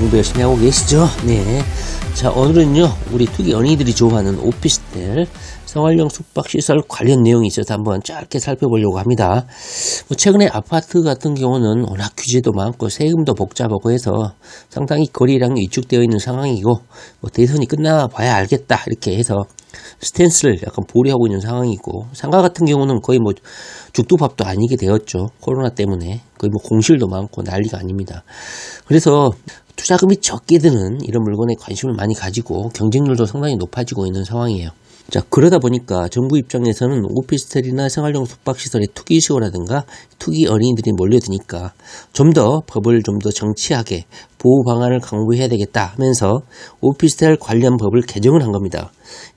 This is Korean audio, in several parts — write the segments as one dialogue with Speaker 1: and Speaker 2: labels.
Speaker 1: 공부 열심히 하고 계시죠? 네. 자, 오늘은요, 우리 투기 연예인들이 좋아하는 오피스텔 생활용 숙박시설 관련 내용이 있어서 한번 짧게 살펴보려고 합니다. 최근에 아파트 같은 경우는 워낙 규제도 많고 세금도 복잡하고 해서 상당히 거래량이 위축되어 있는 상황이고, 대선이 끝나봐야 알겠다 이렇게 해서 스탠스를 약간 보류하고 있는 상황이고, 상가 같은 경우는 거의 죽도 밥도 아니게 되었죠. 코로나 때문에 거의 공실도 많고 난리가 아닙니다. 그래서 투자금이 적게 드는 이런 물건에 관심을 많이 가지고 경쟁률도 상당히 높아지고 있는 상황이에요. 자, 그러다 보니까 정부 입장에서는 오피스텔이나 생활용 숙박시설의 투기 수요라든가 투기 어린이들이 몰려드니까 좀 더 법을 좀 더 정치하게 보호 방안을 강구해야 되겠다 하면서 오피스텔 관련 법을 개정을 한 겁니다.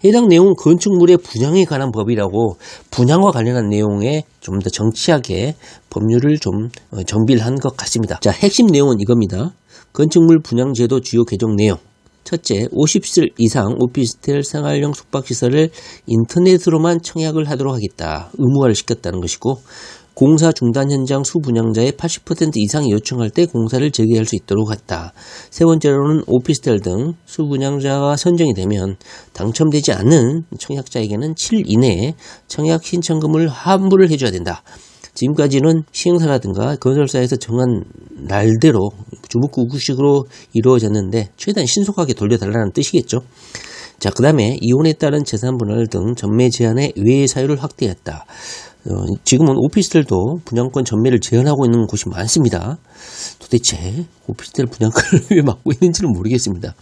Speaker 1: 해당 내용은 건축물의 분양에 관한 법이라고 분양과 관련한 내용에 좀 더 정치하게 법률을 좀 정비를 한 것 같습니다. 자, 핵심 내용은 이겁니다. 건축물 분양제도 주요 개정 내용. 첫째, 50실 이상 오피스텔 생활용 숙박시설을 인터넷으로만 청약을 하도록 하겠다. 의무화를 시켰다는 것이고, 공사 중단 현장 수분양자의 80% 이상이 요청할 때 공사를 재개할 수 있도록 했다. 세 번째로는 오피스텔 등 수분양자가 선정이 되면 당첨되지 않는 청약자에게는 7일 이내에 청약 신청금을 환불을 해줘야 된다. 지금까지는 시행사라든가 건설사에서 정한 날대로 주무구구식으로 이루어졌는데 최대한 신속하게 돌려달라는 뜻이겠죠. 자, 그 다음에 이혼에 따른 재산 분할 등 전매 제한의 외의 사유를 확대했다. 지금은 오피스텔도 분양권 전매를 제한하고 있는 곳이 많습니다. 도대체 오피스텔 분양권을 왜 막고 있는지는 모르겠습니다.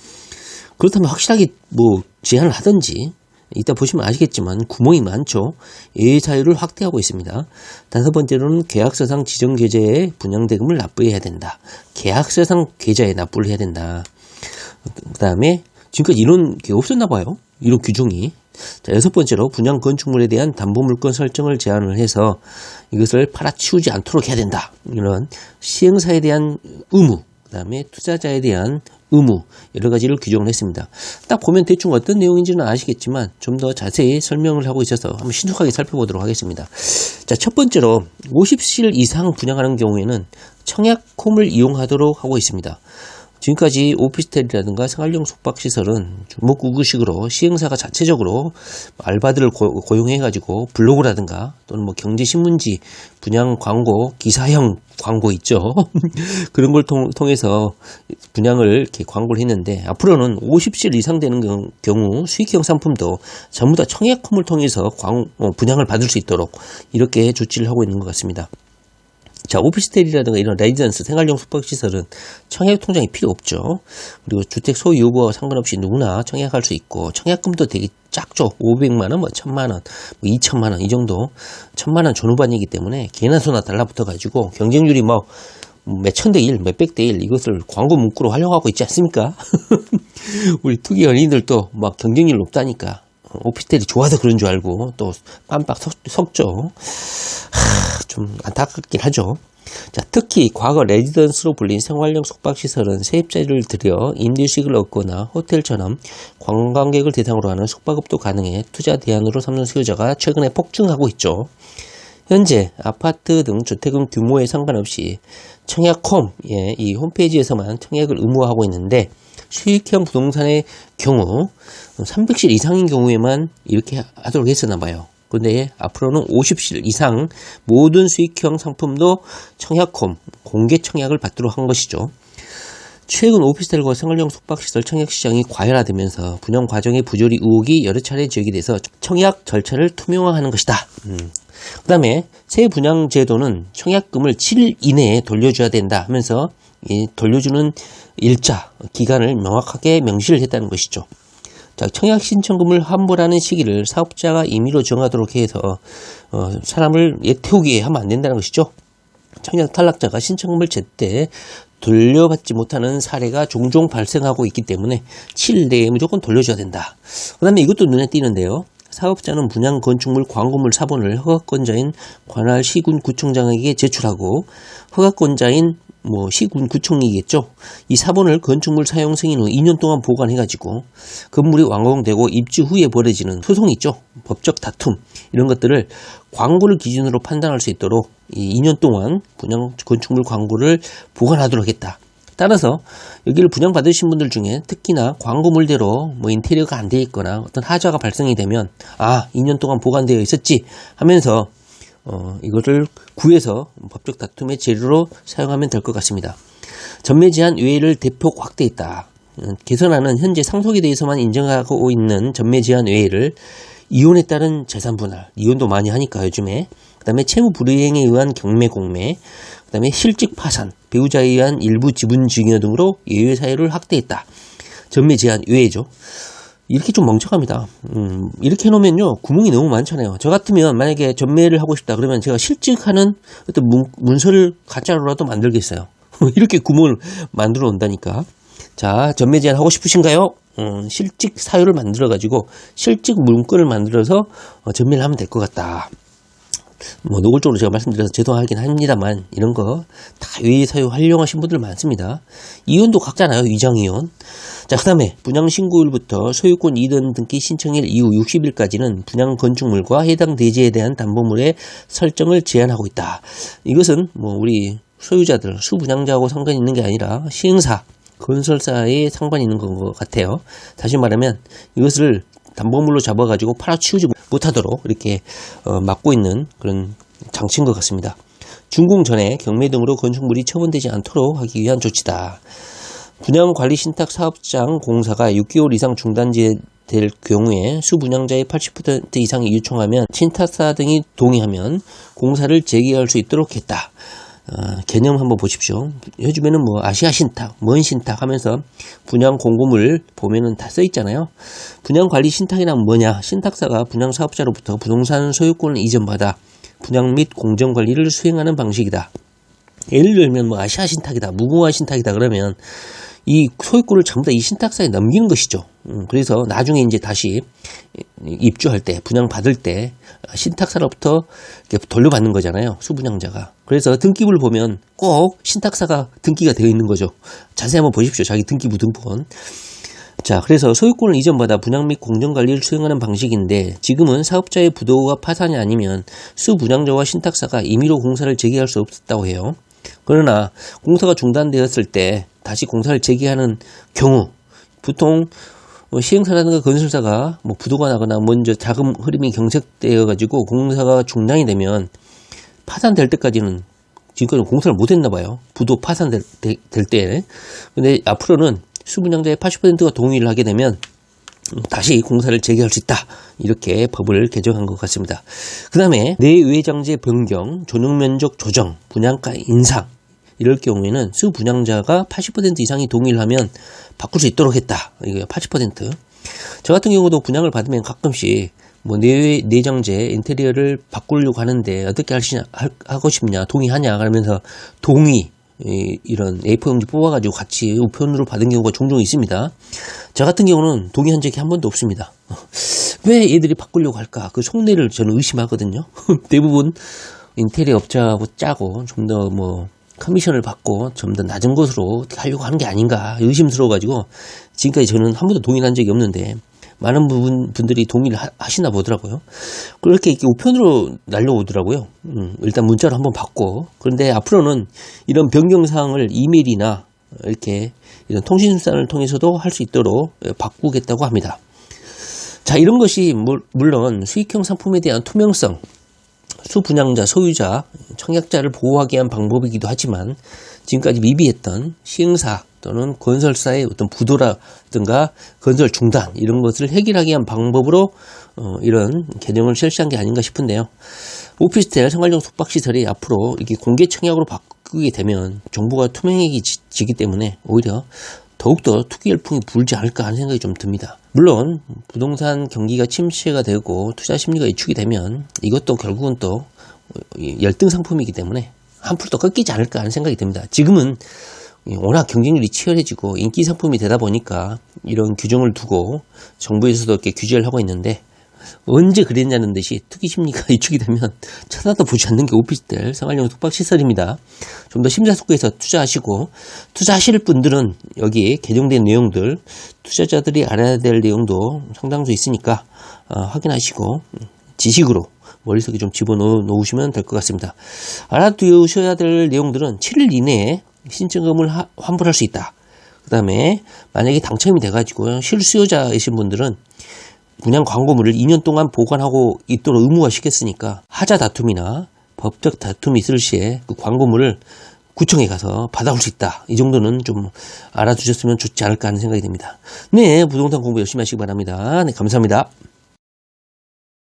Speaker 1: 그렇다면 확실하게 제한을 하든지, 이따 보시면 아시겠지만 구멍이 많죠. 예외 사유를 확대하고 있습니다. 다섯 번째로는 계약서상 지정 계좌에 분양대금을 납부해야 된다. 계약서상 계좌에 납부를 해야 된다. 그 다음에 지금까지 이런 게 없었나 봐요. 이런 규정이. 자, 여섯 번째로 분양 건축물에 대한 담보물건 설정을 제한을 해서 이것을 팔아치우지 않도록 해야 된다. 이런 시행사에 대한 의무, 그 다음에 투자자에 대한 의무, 여러 가지를 규정을 했습니다. 딱 보면 대충 어떤 내용인지는 아시겠지만 좀 더 자세히 설명을 하고 있어서 한번 신속하게 살펴보도록 하겠습니다. 자, 첫 번째로 50실 이상 분양하는 경우에는 청약홈을 이용하도록 하고 있습니다. 지금까지 오피스텔이라든가 생활용 숙박시설은 주목구구식으로 시행사가 자체적으로 알바들을 고용해가지고 블로그라든가 또는 경제신문지 분양 광고, 기사형 광고 있죠. 그런 걸 통해서 분양을 이렇게 광고를 했는데, 앞으로는 50실 이상 되는 경우 수익형 상품도 전부 다 청약홈을 통해서 분양을 받을 수 있도록 이렇게 조치를 하고 있는 것 같습니다. 자, 오피스텔이라든가 이런 레지던스, 생활용 숙박시설은 청약 통장이 필요 없죠. 그리고 주택 소유 여부와 상관없이 누구나 청약할 수 있고, 청약금도 되게 작죠. 500만원, 1000만원, 2천만원 이 정도. 1000만원 전후반이기 때문에 개나 소나 달라붙어가지고 경쟁률이 몇천 대 1, 몇백 대 1 이것을 광고 문구로 활용하고 있지 않습니까? 우리 투기 연예인들도 경쟁률 높다니까 오피스텔이 좋아서 그런 줄 알고 또 깜빡 섞죠. 좀 안타깝긴 하죠. 자, 특히 과거 레지던스로 불린 생활용 숙박시설은 세입자를 들여 임대식을 얻거나 호텔처럼 관광객을 대상으로 하는 숙박업도 가능해 투자 대안으로 삼는 수요자가 최근에 폭증하고 있죠. 현재 아파트 등 주택은 규모에 상관없이 청약홈, 이 홈페이지에서만 청약을 의무화하고 있는데, 수익형 부동산의 경우 300실 이상인 경우에만 이렇게 하도록 했었나 봐요. 그런데 앞으로는 50실 이상 모든 수익형 상품도 청약홈, 공개 청약을 받도록 한 것이죠. 최근 오피스텔과 생활용 숙박시설 청약 시장이 과열화되면서 분양 과정의 부조리 의혹이 여러 차례 제기돼서 청약 절차를 투명화하는 것이다. 그 다음에 새 분양 제도는 청약금을 7일 이내에 돌려줘야 된다 하면서 돌려주는 일자, 기간을 명확하게 명시를 했다는 것이죠. 자, 청약 신청금을 환불하는 시기를 사업자가 임의로 정하도록 해서 사람을 태우게 하면 안 된다는 것이죠. 청약 탈락자가 신청금을 제때 돌려받지 못하는 사례가 종종 발생하고 있기 때문에 7일 내에 무조건 돌려줘야 된다. 그 다음에 이것도 눈에 띄는데요. 사업자는 분양 건축물 광고물 사본을 허가권자인 관할 시군구청장에게 제출하고, 허가권자인 시군구청이겠죠. 이 사본을 건축물 사용 승인 후 2년 동안 보관해가지고 건물이 완공되고 입주 후에 벌어지는 소송이 있죠. 법적 다툼, 이런 것들을 광고를 기준으로 판단할 수 있도록 이 2년 동안 분양 건축물 광고를 보관하도록 했다. 따라서 여기를 분양받으신 분들 중에 특히나 광고물대로 뭐 인테리어가 안 되어 있거나 어떤 하자가 발생이 되면 2년 동안 보관되어 있었지 하면서 이거를 구해서 법적 다툼의 재료로 사용하면 될 것 같습니다. 전매 제한 외를 대폭 확대했다. 개선안은 현재 상속에 대해서만 인정하고 있는 전매 제한 외를 이혼에 따른 재산 분할, 이혼도 많이 하니까 요즘에, 그 다음에 채무 불이행에 의한 경매 공매, 그 다음에 실직 파산, 배우자에 의한 일부 지분 증여 등으로 예외 사유를 확대했다. 전매 제한 외죠. 이렇게 좀 멍청합니다. 이렇게 해놓으면요, 구멍이 너무 많잖아요. 저 같으면 만약에 전매를 하고 싶다 그러면 제가 실직하는 어떤 문서를 가짜로라도 만들겠어요. 이렇게 구멍을 만들어 온다니까. 자, 전매 제한 하고 싶으신가요? 실직 사유를 만들어가지고 실직 문건을 만들어서 전매를 하면 될 것 같다. 뭐 노골적으로 제가 말씀드려서 죄송하긴 합니다만 이런 거 다 외의 사유 활용하신 분들 많습니다. 이혼도 각잖아요. 위장이혼. 자, 그 다음에 분양신고일부터 소유권 이전 등기 신청일 이후 60일까지는 분양 건축물과 해당 대지에 대한 담보물의 설정을 제한하고 있다. 이것은 뭐 우리 소유자들, 수분양자하고 상관이 있는 게 아니라 시행사, 건설사에 상관이 있는 것 같아요. 다시 말하면 이것을 담보물로 잡아가지고 팔아치우지 못하도록 이렇게 막고 있는 그런 장치인 것 같습니다. 준공 전에 경매 등으로 건축물이 처분되지 않도록 하기 위한 조치다. 분양관리신탁 사업장 공사가 6개월 이상 중단될 경우에 수분양자의 80% 이상이 요청하면 신탁사 등이 동의하면 공사를 재개할 수 있도록 했다. 개념 한번 보십시오. 요즘에는 뭐 아시아 신탁, 먼 신탁 하면서 분양 공고물 보면은 다 써 있잖아요. 분양 관리 신탁이란 뭐냐? 신탁사가 분양 사업자로부터 부동산 소유권을 이전받아 분양 및 공정 관리를 수행하는 방식이다. 예를 들면 뭐 아시아 신탁이다, 무궁화 신탁이다 그러면 이 소유권을 전부 다 이 신탁사에 넘기는 것이죠. 그래서 나중에 이제 다시 입주할 때, 분양 받을 때 신탁사로부터 돌려받는 거잖아요. 수분양자가. 그래서 등기부를 보면 꼭 신탁사가 등기가 되어 있는 거죠. 자세히 한번 보십시오. 자기 등기부 등본. 자, 그래서 소유권을 이전받아 분양 및 공정관리를 수행하는 방식인데 지금은 사업자의 부도가 파산이 아니면 수분양자와 신탁사가 임의로 공사를 재개할 수 없었다고 해요. 그러나 공사가 중단되었을 때 다시 공사를 재개하는 경우 보통 시행사라든가 건설사가 뭐 부도가 나거나 먼저 자금 흐름이 경색되어 가지고 공사가 중단이 되면 파산될 때까지는 지금까지 공사를 못 했나 봐요. 부도 파산될 때. 근데 앞으로는 수분양자의 80%가 동의를 하게 되면 다시 공사를 재개할 수 있다. 이렇게 법을 개정한 것 같습니다. 그 다음에 내외장재 변경, 전용면적 조정, 분양가 인상 이럴 경우에는 수분양자가 80% 이상이 동의를 하면 바꿀 수 있도록 했다. 이거 80%. 저 같은 경우도 분양을 받으면 가끔씩 뭐 내장재 인테리어를 바꾸려고 하는데 어떻게 하고 싶냐, 동의하냐 그러면서 동의 이런 A4용지 뽑아가지고 같이 우편으로 받은 경우가 종종 있습니다. 저 같은 경우는 동의한 적이 한 번도 없습니다. 왜 얘들이 바꾸려고 할까? 그 속내를 저는 의심하거든요. 대부분 인테리어 업자하고 짜고 좀 더 뭐 커미션을 받고 좀 더 낮은 것으로 하려고 하는 게 아닌가 의심스러워가지고 지금까지 저는 한 번도 동의한 적이 없는데 많은 분들이 동의를 하시나 보더라고요. 그렇게 이렇게 우편으로 날려오더라고요. 일단 문자로 한번 받고. 그런데 앞으로는 이런 변경사항을 이메일이나 이렇게 이런 통신수단을 통해서도 할 수 있도록 바꾸겠다고 합니다. 자, 이런 것이 물론 수익형 상품에 대한 투명성, 수분양자, 소유자, 청약자를 보호하기 위한 방법이기도 하지만 지금까지 미비했던 시행사 또는 건설사의 어떤 부도라든가 건설 중단 이런 것을 해결하기 위한 방법으로 이런 개정을 실시한 게 아닌가 싶은데요. 오피스텔 생활용 숙박시설이 앞으로 이렇게 공개 청약으로 바꾸게 되면 정보가 투명해지기 때문에 오히려 더욱더 투기 열풍이 불지 않을까 하는 생각이 좀 듭니다. 물론 부동산 경기가 침체가 되고 투자 심리가 위축이 되면 이것도 결국은 또 열등 상품이기 때문에 한풀 더 꺾이지 않을까 하는 생각이 듭니다. 지금은 워낙 경쟁률이 치열해지고 인기 상품이 되다 보니까 이런 규정을 두고 정부에서도 이렇게 규제를 하고 있는데 언제 그랬냐는 듯이 투기 심리가 위축이 되면 찾아도 보지 않는 게 오피스텔 생활용 숙박시설입니다. 좀 더 심사숙고해서 투자하시고 투자하실 분들은 여기 개정된 내용들 투자자들이 알아야 될 내용도 상당수 있으니까 확인하시고 지식으로 머릿속에 좀 집어넣으시면 될 것 같습니다. 알아두셔야 될 내용들은 7일 이내에 신청금을 환불할 수 있다. 그 다음에 만약에 당첨이 돼가지고 실수요자이신 분들은 분양 광고물을 2년 동안 보관하고 있도록 의무화 시켰으니까 하자 다툼이나 법적 다툼이 있을 시에 그 광고물을 구청에 가서 받아올 수 있다. 이 정도는 좀 알아두셨으면 좋지 않을까 하는 생각이 듭니다. 네, 부동산 공부 열심히 하시기 바랍니다. 네, 감사합니다.